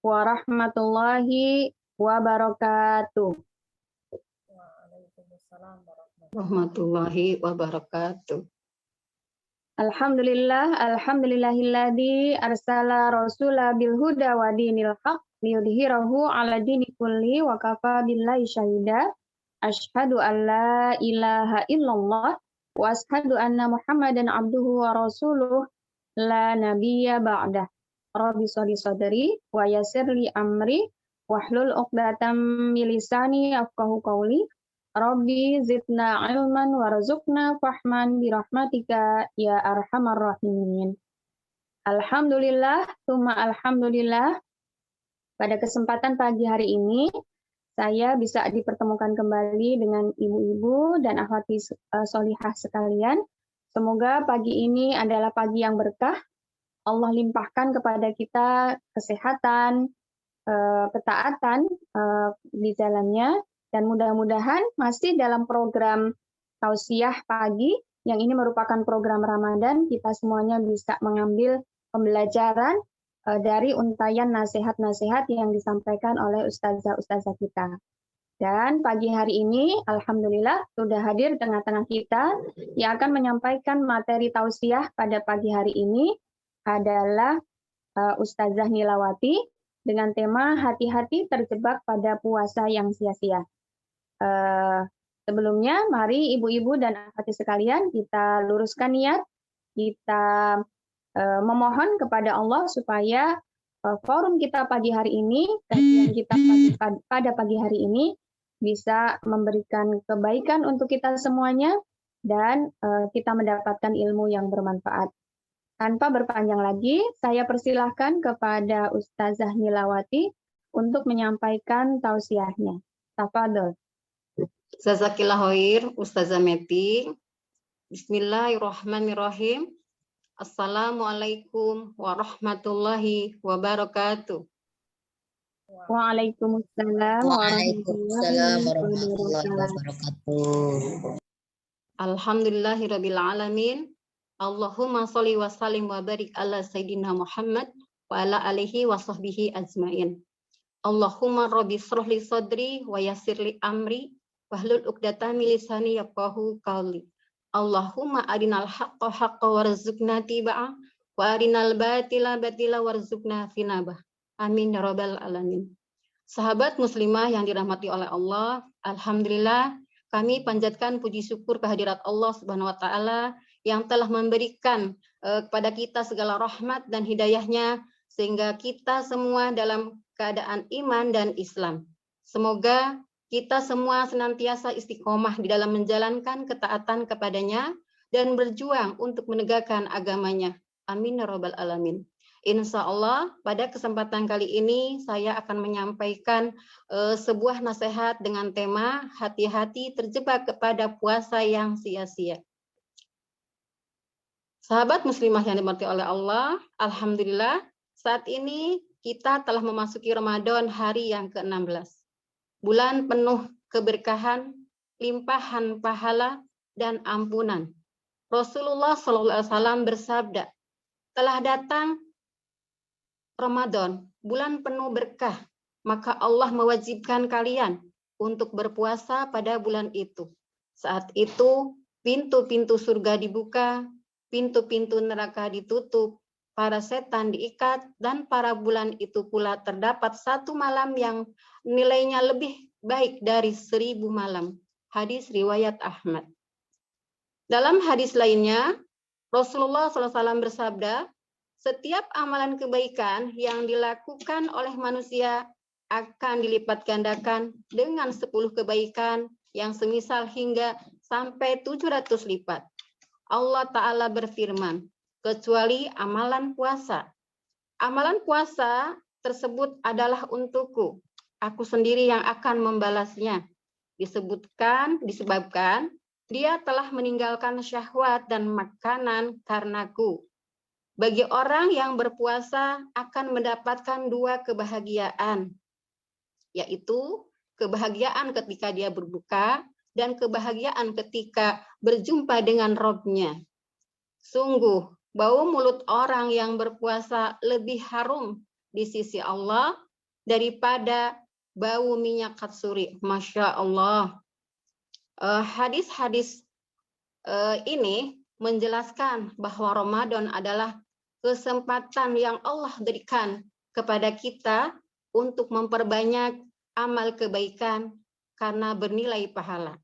warahmatullahi wabarakatuh. Waalaikumsalam warahmatullahi wabarakatuh. Alhamdulillahilladzi arsala rasula bil huda wa dinil haq liyudhhirahu ala dini kulli wa kafa billahi syahida. Asyhadu an la ilaha illallah wa asyhadu anna Muhammadan abduhu wa rasuluh la nabiyya ba'dah. Rabbi sholli sadri wa yassir li amri wahlul 'uqdatam min lisani yafqahu qawli. Rabbi zidna ilman warzuqna fahman birahmatika ya arhamar rahimin. Alhamdulillah, tsumma alhamdulillah. Pada kesempatan pagi hari ini, saya bisa dipertemukan kembali dengan ibu-ibu dan akhwati solihah sekalian. Semoga pagi ini adalah pagi yang berkah. Allah limpahkan kepada kita kesehatan, ketaatan di jalannya, dan mudah-mudahan masih dalam program tausiah pagi, yang ini merupakan program Ramadan, kita semuanya bisa mengambil pembelajaran dari untayan nasihat-nasihat yang disampaikan oleh ustazah-ustazah kita. Dan pagi hari ini, alhamdulillah, sudah hadir di tengah-tengah kita yang akan menyampaikan materi tausiah pada pagi hari ini adalah Ustazah Nilawati dengan tema hati-hati terjebak pada puasa yang sia-sia. Sebelumnya, mari ibu-ibu dan akhwati sekalian kita luruskan niat, kita memohon kepada Allah supaya forum kita pagi hari ini, kajian kita pada pagi hari ini bisa memberikan kebaikan untuk kita semuanya dan kita mendapatkan ilmu yang bermanfaat. Tanpa berpanjang lagi, saya persilahkan kepada Ustazah Nilawati untuk menyampaikan tausiahnya. Tafadhol. Jazakillah khair, Ustazah Meti. Bismillahirrahmanirrahim. Assalamualaikum warahmatullahi wabarakatuh. Waalaikumsalam warahmatullahi wabarakatuh. Alhamdulillahirabbil alamin. Allahumma sholli wa sallim wa barik ala sayyidina Muhammad wa ala alihi wa sahbihi ajmain. Allahumma rabbi shrah li sadri wa yassir li amri wahlul 'uqdatam min lisani yafqahu qawli. Allahumma arinal haqqa haqqan warzuqna tiba'ah wa arinal batila batila warzuqna tinabah. Amin ya rabbal alamin. Sahabat muslimah yang dirahmati oleh Allah, alhamdulillah kami panjatkan puji syukur kehadirat Allah Subhanahu wa taala yang telah memberikan kepada kita segala rahmat dan hidayahnya sehingga kita semua dalam keadaan iman dan Islam. Semoga kita semua senantiasa istiqomah di dalam menjalankan ketaatan kepadanya dan berjuang untuk menegakkan agamanya. Amin ya rabbal alamin. Insya Allah pada kesempatan kali ini saya akan menyampaikan sebuah nasihat dengan tema hati-hati terjebak kepada puasa yang sia-sia. Sahabat muslimah yang dimurkai oleh Allah, alhamdulillah saat ini kita telah memasuki Ramadan hari yang ke-16. Bulan penuh keberkahan, limpahan pahala, dan ampunan. Rasulullah SAW bersabda, telah datang Ramadan, bulan penuh berkah, maka Allah mewajibkan kalian untuk berpuasa pada bulan itu. Saat itu, pintu-pintu surga dibuka, pintu-pintu neraka ditutup, para setan diikat, dan pada bulan itu pula terdapat satu malam yang nilainya lebih baik dari 1000 malam. Hadis riwayat Ahmad. Dalam hadis lainnya, Rasulullah SAW bersabda, setiap amalan kebaikan yang dilakukan oleh manusia akan dilipat gandakan dengan 10 kebaikan yang semisal hingga sampai 700 lipat. Allah Ta'ala berfirman, kecuali amalan puasa. Amalan puasa tersebut adalah untukku. Aku sendiri yang akan membalasnya. Disebabkan dia telah meninggalkan syahwat dan makanan karenaku. Bagi orang yang berpuasa akan mendapatkan 2 kebahagiaan, yaitu kebahagiaan ketika dia berbuka dan kebahagiaan ketika berjumpa dengan Rabb-Nya. Sungguh, bau mulut orang yang berpuasa lebih harum di sisi Allah daripada bau minyak katsuri. Masya Allah. Hadis-hadis ini menjelaskan bahwa Ramadan adalah kesempatan yang Allah berikan kepada kita untuk memperbanyak amal kebaikan karena bernilai pahala.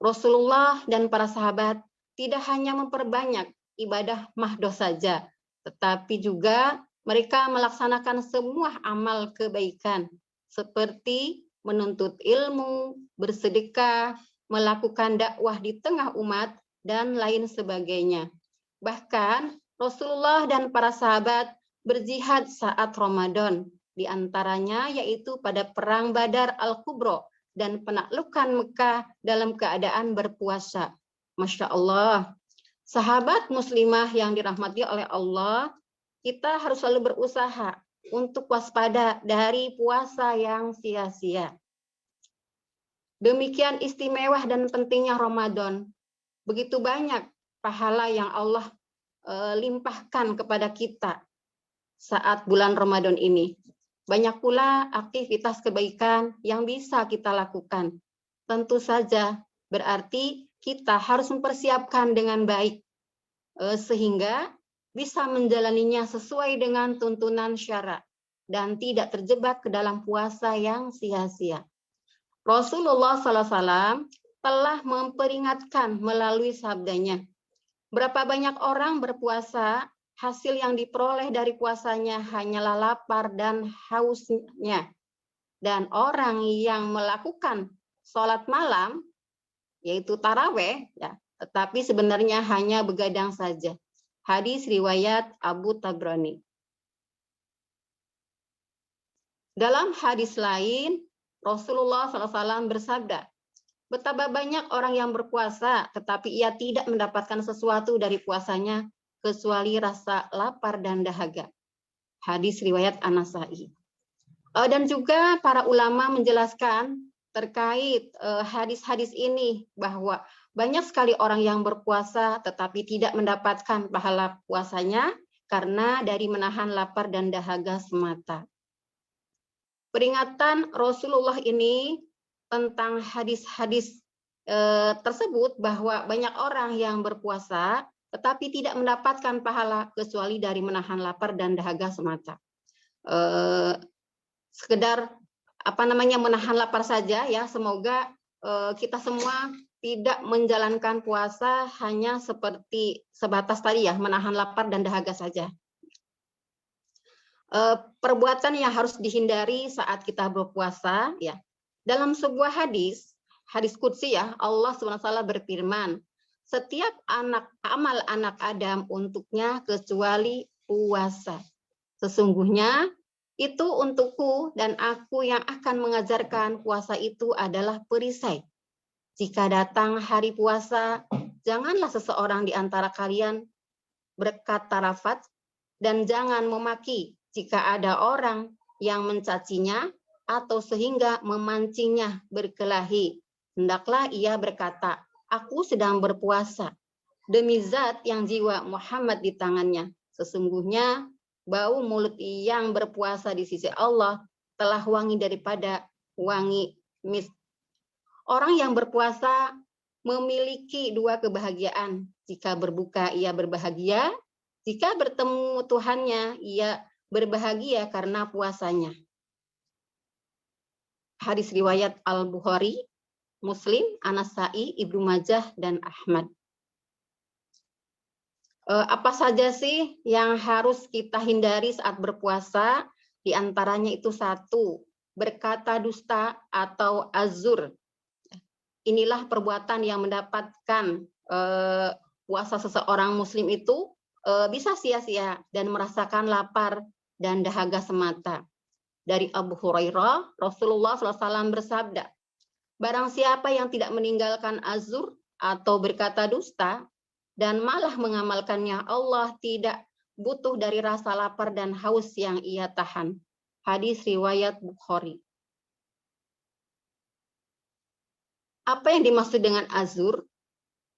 Rasulullah dan para sahabat tidak hanya memperbanyak ibadah mahdoh saja, tetapi juga mereka melaksanakan semua amal kebaikan seperti menuntut ilmu, bersedekah, melakukan dakwah di tengah umat, dan lain sebagainya. Bahkan Rasulullah dan para sahabat berjihad saat Ramadan, di antaranya yaitu pada Perang Badar Al-Kubra dan penaklukan Mekah dalam keadaan berpuasa. Masya Allah. Sahabat muslimah yang dirahmati oleh Allah, kita harus selalu berusaha untuk waspada dari puasa yang sia-sia. Demikian istimewa dan pentingnya Ramadan. Begitu banyak pahala yang Allah limpahkan kepada kita saat bulan Ramadan ini. Banyak pula aktivitas kebaikan yang bisa kita lakukan. Tentu saja berarti kita harus mempersiapkan dengan baik sehingga bisa menjalaninya sesuai dengan tuntunan syara dan tidak terjebak ke dalam puasa yang sia-sia. Rasulullah SAW telah memperingatkan melalui sabdanya, berapa banyak orang berpuasa, hasil yang diperoleh dari puasanya hanyalah lapar dan hausnya. Dan orang yang melakukan sholat malam, yaitu taraweh, ya, tetapi sebenarnya hanya begadang saja. Hadis riwayat Abu Tabrani. Dalam hadis lain, Rasulullah SAW bersabda, betapa banyak orang yang berpuasa, tetapi ia tidak mendapatkan sesuatu dari puasanya, kecuali rasa lapar dan dahaga. Hadis riwayat An-Nasa'i. Dan juga para ulama menjelaskan terkait hadis-hadis ini bahwa banyak sekali orang yang berpuasa tetapi tidak mendapatkan pahala puasanya karena dari menahan lapar dan dahaga semata. Peringatan Rasulullah ini tentang hadis-hadis tersebut bahwa banyak orang yang berpuasa tetapi tidak mendapatkan pahala kecuali dari menahan lapar dan dahaga semata. Sekedar menahan lapar saja ya. Semoga kita semua tidak menjalankan puasa hanya seperti sebatas tadi ya, menahan lapar dan dahaga saja. Perbuatan yang harus dihindari saat kita berpuasa ya. Dalam sebuah hadis qudsi ya, Allah SWT berfirman, setiap amal anak Adam untuknya kecuali puasa. Sesungguhnya itu untukku dan aku yang akan mengajarkan puasa itu adalah perisai. Jika datang hari puasa, janganlah seseorang di antara kalian berkata rafat dan jangan memaki jika ada orang yang mencacinya atau sehingga memancingnya berkelahi. Hendaklah ia berkata, aku sedang berpuasa, demi zat yang jiwa Muhammad di tangannya. Sesungguhnya bau mulut yang berpuasa di sisi Allah telah wangi daripada wangi misk. Orang yang berpuasa memiliki dua kebahagiaan. Jika berbuka, ia berbahagia. Jika bertemu Tuhannya, ia berbahagia karena puasanya. Hadis riwayat Al-Bukhari, Muslim, An-Nasa'i, Ibnu Majah, dan Ahmad. Apa saja sih yang harus kita hindari saat berpuasa? Di antaranya itu satu, berkata dusta atau azur. Inilah perbuatan yang mendapatkan puasa seseorang muslim itu bisa sia-sia dan merasakan lapar dan dahaga semata. Dari Abu Hurairah, Rasulullah SAW bersabda, barang siapa yang tidak meninggalkan azur atau berkata dusta dan malah mengamalkannya, Allah tidak butuh dari rasa lapar dan haus yang ia tahan. Hadis riwayat Bukhari. Apa yang dimaksud dengan azur?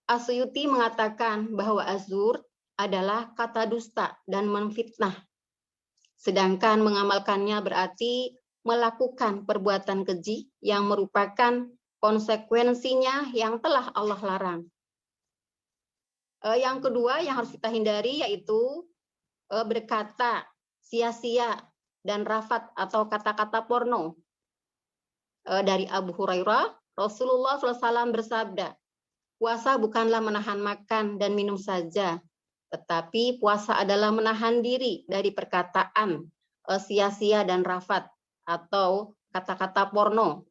Asyuti mengatakan bahwa azur adalah kata dusta dan menfitnah. Sedangkan mengamalkannya berarti melakukan perbuatan keji yang merupakan konsekuensinya yang telah Allah larang. Yang kedua yang harus kita hindari yaitu berkata sia-sia dan rafat atau kata-kata porno. Dari Abu Hurairah, Rasulullah SAW bersabda, puasa bukanlah menahan makan dan minum saja, tetapi puasa adalah menahan diri dari perkataan sia-sia dan rafat atau kata-kata porno.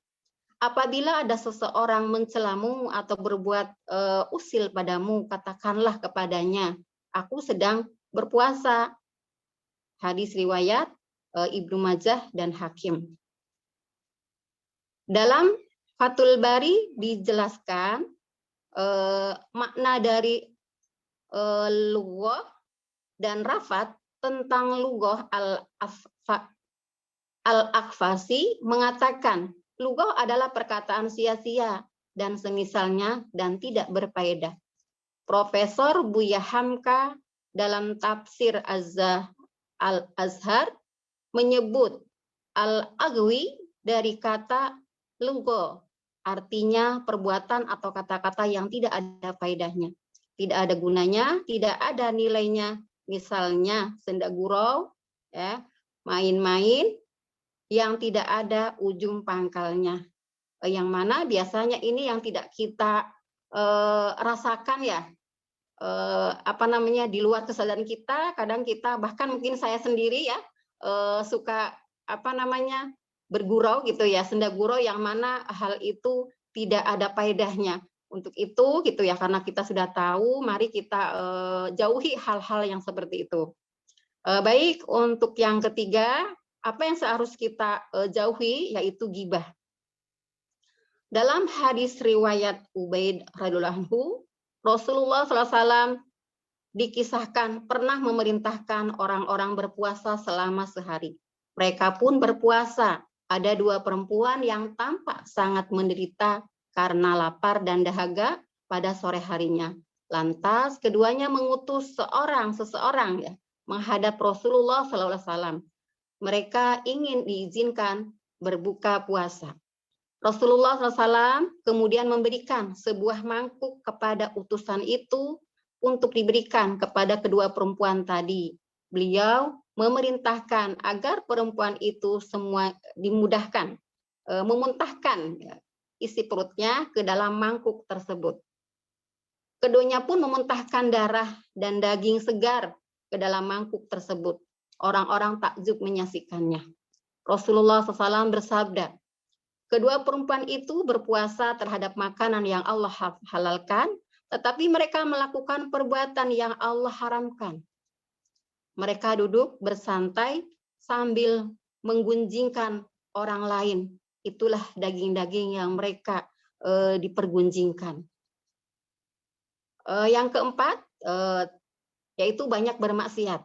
Apabila ada seseorang mencelamu atau berbuat usil padamu, katakanlah kepadanya, aku sedang berpuasa. Hadis riwayat Ibnu Majah dan Hakim. Dalam Fathul Bari dijelaskan makna dari lughah dan rafat. Tentang lughah Al-Akfasi mengatakan lughah adzlah perkataan sia-sia dan semisalnya dan tidak berfaedah. Profesor Buya Hamka dalam tafsir Al-Azhar menyebut al-aghwi dari kata lughah, artinya perbuatan atau kata-kata yang tidak ada faedahnya, tidak ada gunanya, tidak ada nilainya. Misalnya senda gurau, ya, main-main yang tidak ada ujung pangkalnya. Yang mana biasanya ini yang tidak kita rasakan ya, di luar kesadaran kita. Kadang kita bahkan mungkin saya sendiri ya suka bergurau gitu ya, senda gurau yang mana hal itu tidak ada faedahnya. Untuk itu gitu ya, karena kita sudah tahu, mari kita jauhi hal-hal yang seperti itu. Baik, untuk yang ketiga, apa yang seharus kita jauhi yaitu ghibah. Dalam hadis riwayat Ubaid radhiyallahu anhu, Rasulullah SAW dikisahkan pernah memerintahkan orang-orang berpuasa selama sehari. Mereka pun berpuasa. Ada dua perempuan yang tampak sangat menderita karena lapar dan dahaga pada sore harinya. Lantas keduanya mengutus seseorang ya menghadap Rasulullah SAW. Mereka ingin diizinkan berbuka puasa. Rasulullah SAW kemudian memberikan sebuah mangkuk kepada utusan itu untuk diberikan kepada kedua perempuan tadi. Beliau memerintahkan agar perempuan itu semua dimudahkan memuntahkan isi perutnya ke dalam mangkuk tersebut. Keduanya pun memuntahkan darah dan daging segar ke dalam mangkuk tersebut. Orang-orang takjub menyaksikannya. Rasulullah SAW bersabda, kedua perempuan itu berpuasa terhadap makanan yang Allah halalkan, tetapi mereka melakukan perbuatan yang Allah haramkan. Mereka duduk bersantai sambil menggunjingkan orang lain. Itulah daging-daging yang mereka dipergunjingkan. Yang keempat, yaitu banyak bermaksiat.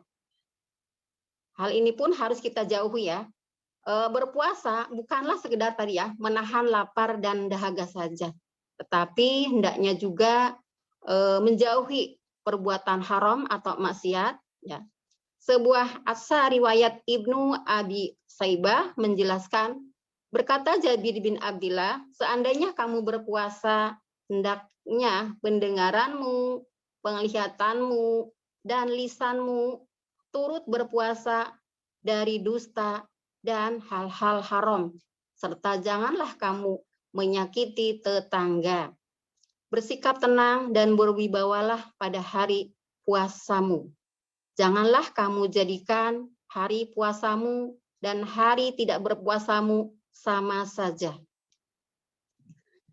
Hal ini pun harus kita jauhi ya. Berpuasa bukanlah sekedar tadi ya, menahan lapar dan dahaga saja. Tetapi hendaknya juga menjauhi perbuatan haram atau maksiat. Ya. Sebuah asar riwayat Ibnu Abi Saibah menjelaskan, berkata Jabir bin Abdillah, seandainya kamu berpuasa, hendaknya pendengaranmu, penglihatanmu, dan lisanmu turut berpuasa dari dusta dan hal-hal haram, serta janganlah kamu menyakiti tetangga. Bersikap tenang dan berwibawalah pada hari puasamu. Janganlah kamu jadikan hari puasamu dan hari tidak berpuasamu sama saja.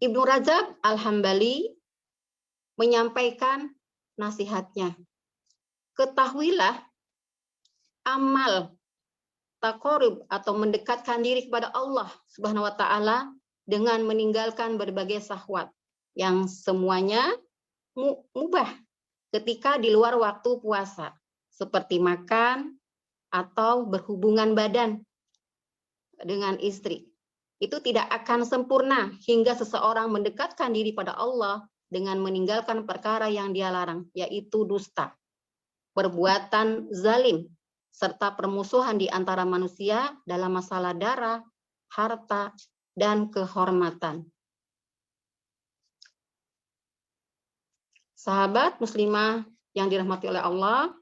Ibnu Rajab Al-Hambali menyampaikan nasihatnya. Ketahuilah amal taqarrub atau mendekatkan diri kepada Allah Subhanahu wa taala dengan meninggalkan berbagai syahwat yang semuanya mubah ketika di luar waktu puasa, seperti makan atau berhubungan badan dengan istri. Itu tidak akan sempurna hingga seseorang mendekatkan diri pada Allah dengan meninggalkan perkara yang dia larang, yaitu dusta, perbuatan zalim, serta permusuhan di antara manusia dalam masalah darah, harta, dan kehormatan. Sahabat muslimah yang dirahmati oleh Allah,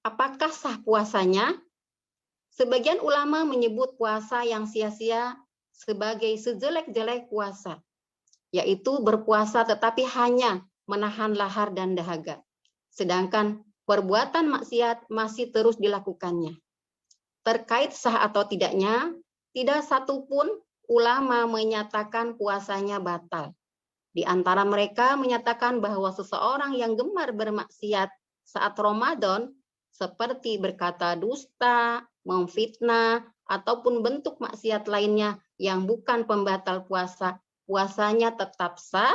apakah sah puasanya? Sebagian ulama menyebut puasa yang sia-sia sebagai sejelek-jelek puasa, yaitu berpuasa tetapi hanya menahan lahar dan dahaga. Sedangkan perbuatan maksiat masih terus dilakukannya. Terkait sah atau tidaknya, tidak satupun ulama menyatakan puasanya batal. Di antara mereka menyatakan bahwa seseorang yang gemar bermaksiat saat Ramadan, seperti berkata dusta, memfitnah, ataupun bentuk maksiat lainnya yang bukan pembatal puasa, puasanya tetap sah,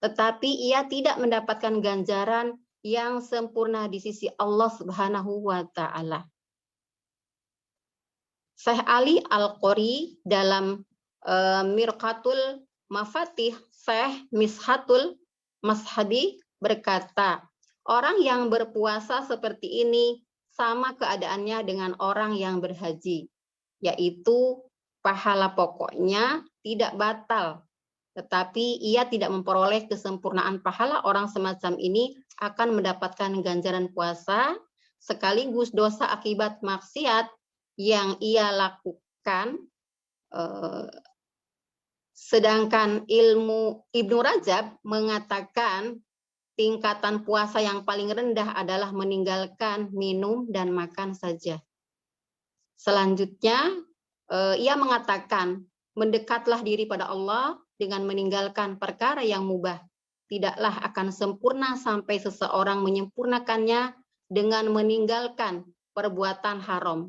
tetapi ia tidak mendapatkan ganjaran yang sempurna di sisi Allah Subhanahu wa Ta'ala. Syekh Ali Al-Qori dalam Mirqatul Mafatih Syekh Mishatul Mashabi berkata, orang yang berpuasa seperti ini sama keadaannya dengan orang yang berhaji, yaitu pahala pokoknya tidak batal, tetapi ia tidak memperoleh kesempurnaan pahala. Orang semacam ini akan mendapatkan ganjaran puasa sekaligus dosa akibat maksiat yang ia lakukan. Sedangkan Ibnu Rajab mengatakan tingkatan puasa yang paling rendah adalah meninggalkan minum dan makan saja. Selanjutnya, ia mengatakan, mendekatlah diri pada Allah dengan meninggalkan perkara yang mubah. Tidaklah akan sempurna sampai seseorang menyempurnakannya dengan meninggalkan perbuatan haram.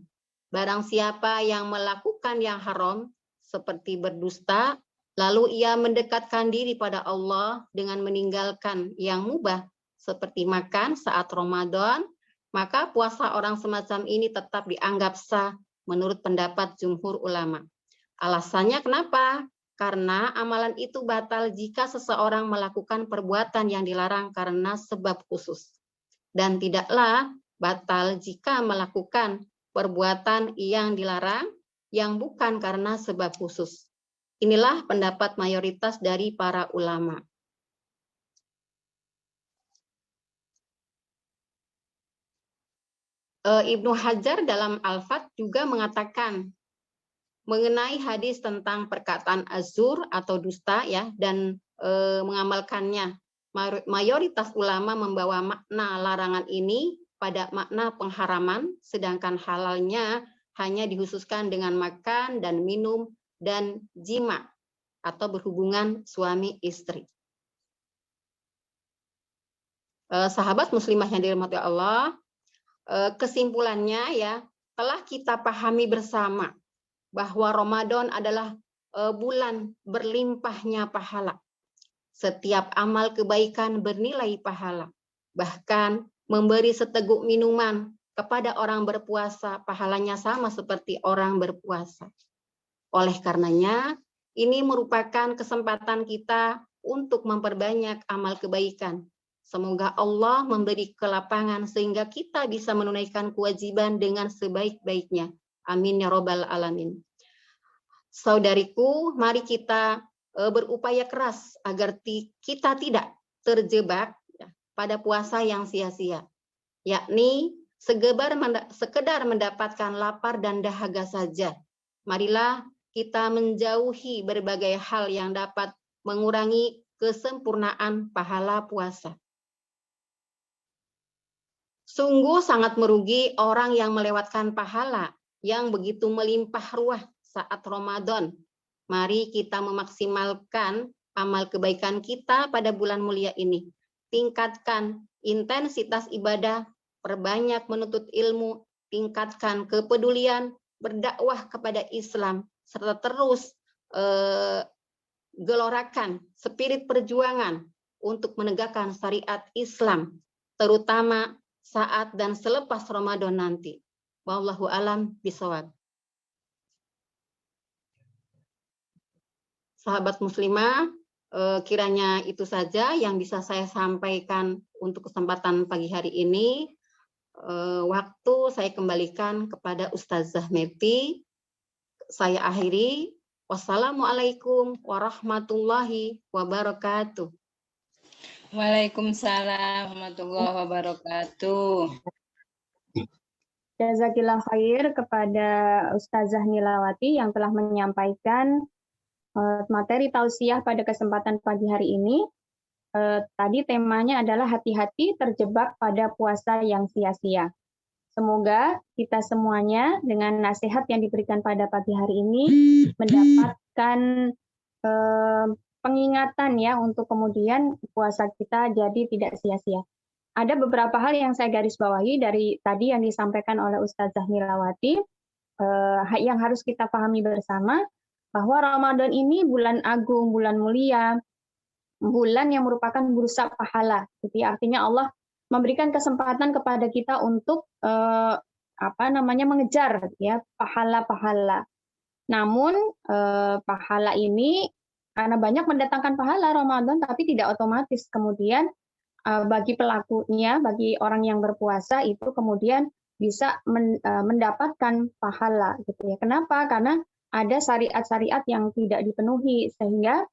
Barang siapa yang melakukan yang haram, seperti berdusta, lalu ia mendekatkan diri pada Allah dengan meninggalkan yang mubah, seperti makan saat Ramadan, maka puasa orang semacam ini tetap dianggap sah menurut pendapat jumhur ulama. Alasannya kenapa? Karena amalan itu batal jika seseorang melakukan perbuatan yang dilarang karena sebab khusus. Dan tidaklah batal jika melakukan perbuatan yang dilarang yang bukan karena sebab khusus. Inilah pendapat mayoritas dari para ulama. Ibnu Hajar dalam Al-Fath juga mengatakan mengenai hadis tentang perkataan azur atau dusta ya dan mengamalkannya. Mayoritas ulama membawa makna larangan ini pada makna pengharaman, sedangkan halalnya hanya dikhususkan dengan makan dan minum dan jima atau berhubungan suami istri. Sahabat muslimah yang dirahmati Allah, kesimpulannya ya, telah kita pahami bersama bahwa Ramadan adalah bulan berlimpahnya pahala. Setiap amal kebaikan bernilai pahala. Bahkan memberi seteguk minuman kepada orang berpuasa, pahalanya sama seperti orang berpuasa. Oleh karenanya, ini merupakan kesempatan kita untuk memperbanyak amal kebaikan. Semoga Allah memberi kelapangan sehingga kita bisa menunaikan kewajiban dengan sebaik-baiknya. Amin ya robbal alamin. Saudariku, mari kita berupaya keras agar kita tidak terjebak pada puasa yang sia-sia, yakni sekedar mendapatkan lapar dan dahaga saja. Marilah kita menjauhi berbagai hal yang dapat mengurangi kesempurnaan pahala puasa. Sungguh sangat merugi orang yang melewatkan pahala yang begitu melimpah ruah saat Ramadan. Mari kita memaksimalkan amal kebaikan kita pada bulan mulia ini. Tingkatkan intensitas ibadah, perbanyak menuntut ilmu, tingkatkan kepedulian, berdakwah kepada Islam, serta terus gelorakan spirit perjuangan untuk menegakkan syariat Islam, terutama saat dan selepas Ramadan nanti. Wallahu alam bishawab. Sahabat muslimah, kiranya itu saja yang bisa saya sampaikan untuk kesempatan pagi hari ini. Waktu saya kembalikan kepada Ustazah Meti. Saya akhiri. Wassalamualaikum warahmatullahi wabarakatuh. Waalaikumsalam warahmatullahi wabarakatuh. Jazakillah khair kepada Ustazah Nilawati yang telah menyampaikan materi tausiah pada kesempatan pagi hari ini. Tadi temanya adalah hati-hati terjebak pada puasa yang sia-sia. Semoga kita semuanya dengan nasihat yang diberikan pada pagi hari ini mendapatkan pengingatan ya untuk kemudian puasa kita jadi tidak sia-sia. Ada beberapa hal yang saya garis bawahi dari tadi yang disampaikan oleh Ustazah Nilawati yang harus kita pahami bersama bahwa Ramadan ini bulan agung, bulan mulia, bulan yang merupakan bursa pahala. Jadi artinya Allah memberikan kesempatan kepada kita untuk mengejar ya pahala-pahala. Namun pahala ini karena banyak mendatangkan pahala Ramadan, tapi tidak otomatis kemudian bagi pelakunya, bagi orang yang berpuasa itu kemudian bisa mendapatkan pahala gitu ya. Kenapa? Karena ada syariat-syariat yang tidak dipenuhi sehingga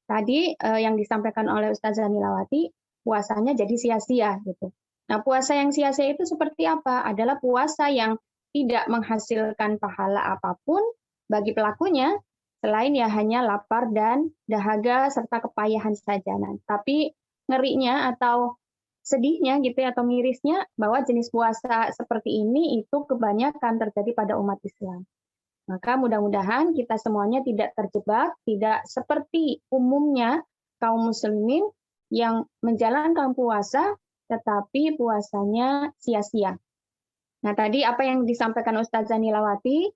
tadi yang disampaikan oleh Ustazah Nilawati puasanya jadi sia-sia gitu. Nah, puasa yang sia-sia itu seperti apa? Adalah puasa yang tidak menghasilkan pahala apapun bagi pelakunya selain ya hanya lapar dan dahaga serta kepayahan saja. Nah, tapi ngerinya atau sedihnya gitu ya, atau mirisnya bahwa jenis puasa seperti ini itu kebanyakan terjadi pada umat Islam. Maka mudah-mudahan kita semuanya tidak terjebak, tidak seperti umumnya kaum muslimin yang menjalankan puasa, tetapi puasanya sia-sia. Nah, tadi apa yang disampaikan Ustazah Nilawati,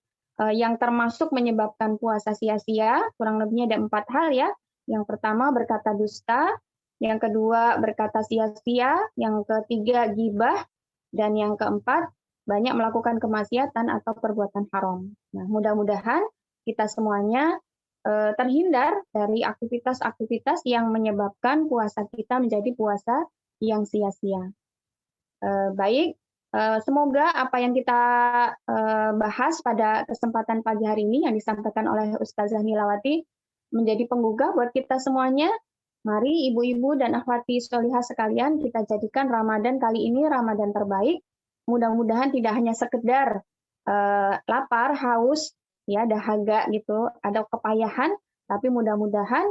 yang termasuk menyebabkan puasa sia-sia, kurang lebihnya ada 4 hal ya. Yang pertama berkata dusta, yang kedua berkata sia-sia, yang ketiga gibah, dan yang keempat banyak melakukan kemaksiatan atau perbuatan haram. Nah, mudah-mudahan kita semuanya terhindar dari aktivitas-aktivitas yang menyebabkan puasa kita menjadi puasa yang sia-sia. Baik, semoga apa yang kita bahas pada kesempatan pagi hari ini yang disampaikan oleh Ustazah Nilawati menjadi penggugah buat kita semuanya. Mari ibu-ibu dan akhwati sholihah sekalian kita jadikan Ramadan kali ini Ramadan terbaik. Mudah-mudahan tidak hanya sekedar lapar, haus, ya dahaga gitu, ada kepayahan, tapi mudah-mudahan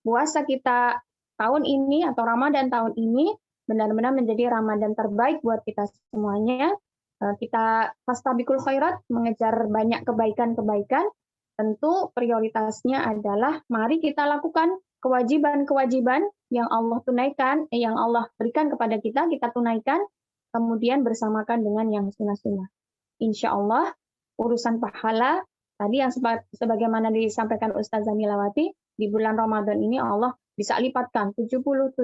puasa kita tahun ini atau Ramadan tahun ini benar-benar menjadi Ramadan terbaik buat kita semuanya. Kita fastabiqul khairat, mengejar banyak kebaikan-kebaikan. Tentu prioritasnya adalah mari kita lakukan kewajiban-kewajiban yang Allah tunaikan, yang Allah berikan kepada kita, kita tunaikan, kemudian bersamakan dengan yang sunnah-sunnah. Insya Allah urusan pahala tadi yang sebagaimana disampaikan Ustazah Nilawati, di bulan Ramadan ini Allah bisa lipatkan 70-700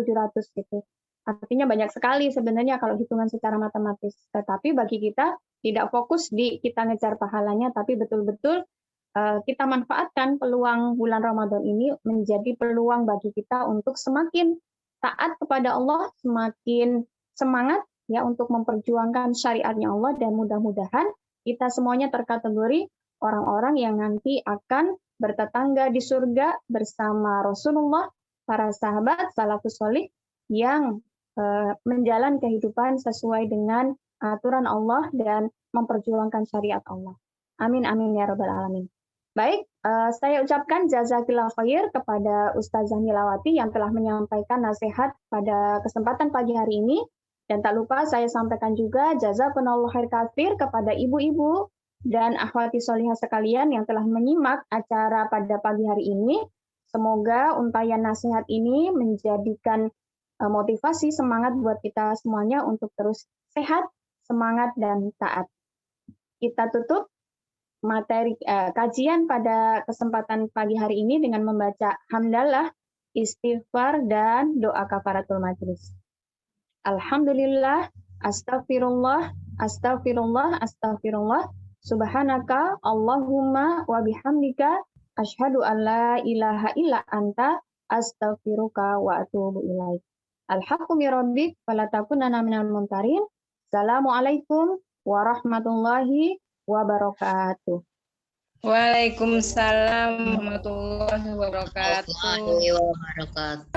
gitu. Artinya banyak sekali sebenarnya kalau hitungan secara matematis. Tetapi bagi kita tidak fokus di kita ngejar pahalanya, tapi betul-betul kita manfaatkan peluang bulan Ramadan ini menjadi peluang bagi kita untuk semakin taat kepada Allah, semakin semangat ya untuk memperjuangkan syariatnya Allah, dan mudah-mudahan kita semuanya terkategori orang-orang yang nanti akan bertetangga di surga bersama Rasulullah, para sahabat, salafus sholih yang menjalani kehidupan sesuai dengan aturan Allah dan memperjuangkan syariat Allah. Amin, amin ya rabbal alamin. Baik, saya ucapkan jazakillah khair kepada Ustazah Nilawati yang telah menyampaikan nasihat pada kesempatan pagi hari ini. Dan tak lupa saya sampaikan juga jazakumullah khair katsir kepada ibu-ibu dan akhwati sholihah sekalian yang telah menyimak acara pada pagi hari ini. Semoga untayan nasihat ini menjadikan motivasi, semangat buat kita semuanya untuk terus sehat, semangat, dan taat. Kita tutup materi kajian pada kesempatan pagi hari ini dengan membaca hamdalah, istighfar, dan doa kafaratul majlis. Alhamdulillah, astagfirullah, astagfirullah, astagfirullah, subhanaka Allahumma wa bihamdika asyhadu an la ilaha illa anta astaghfiruka wa atubu ilaik. Al-haqqu min rabbik fala takunanna minal mumtarin. Assalamualaikum warahmatullahi wabarakatuh. Waalaikumsalam warahmatullahi wabarakatuh. Warahmatullahi wabarakatuh.